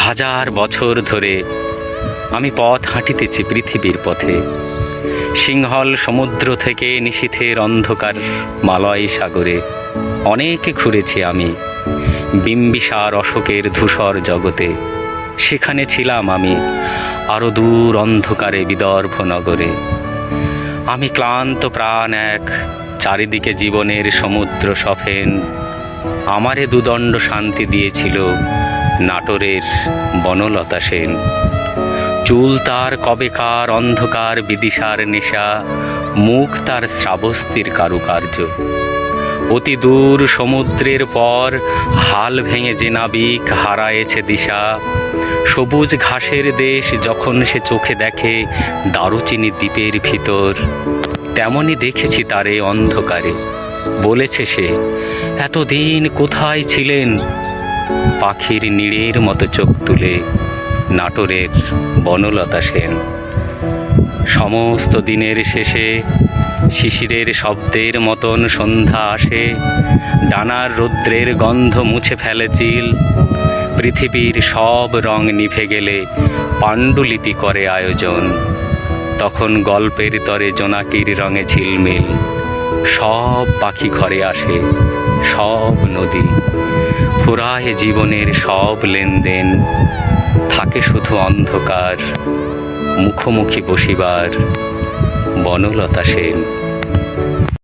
হাজার বছর ধরে আমি পথ হাঁটিতেছি পৃথিবীর পথে। সিংহল সমুদ্র থেকে নিশীথের অন্ধকার মালয় সাগরে অনেক ঘুরেছি আমি। বিম্বিসার অশোকের ধূসর জগতে সেখানে ছিলাম আমি, আরো দূর অন্ধকারে বিদর্ভ নগরে। আমি ক্লান্ত প্রাণ এক, চারিদিকে জীবনের সমুদ্র সফেন। আমারে দুদণ্ড শান্তি দিয়েছিল নাটোরের বনলতা সেন। চুল তার কবেকার অন্ধকার বিদিশার নেশা, মুখ তার শ্রাবস্তির কারুকার্য। অতি দূর সমুদ্রের পর হাল ভেঙে যে নাবিক হারায়েছে দিশা, সবুজ ঘাসের দেশ যখন সে চোখে দেখে দারুচিনি দ্বীপের ভিতর, তেমনি দেখেছি তারে অন্ধকারে। বলেছে সে, এতদিন কোথায় ছিলেন? পাখির নীড়ের মতো চোখ তুলে নাটোরের বনলতা সেন। সমস্ত দিনের শেষে শিশিরের শব্দের মতন সন্ধ্যা আসে, ডানার রৌদ্রের গন্ধ মুছে ফেলে চিল। পৃথিবীর সব রং নিভে গেলে পাণ্ডুলিপি করে আয়োজন, তখন গল্পের তরে জোনাকির রঙে ঝিলমিল। সব পাখি ঘরে আসে, সব নদী ফুরায় জীবনের সব লেনদেন। থাকে শুধু অন্ধকার, মুখোমুখি বসিবার বনলতা সেন।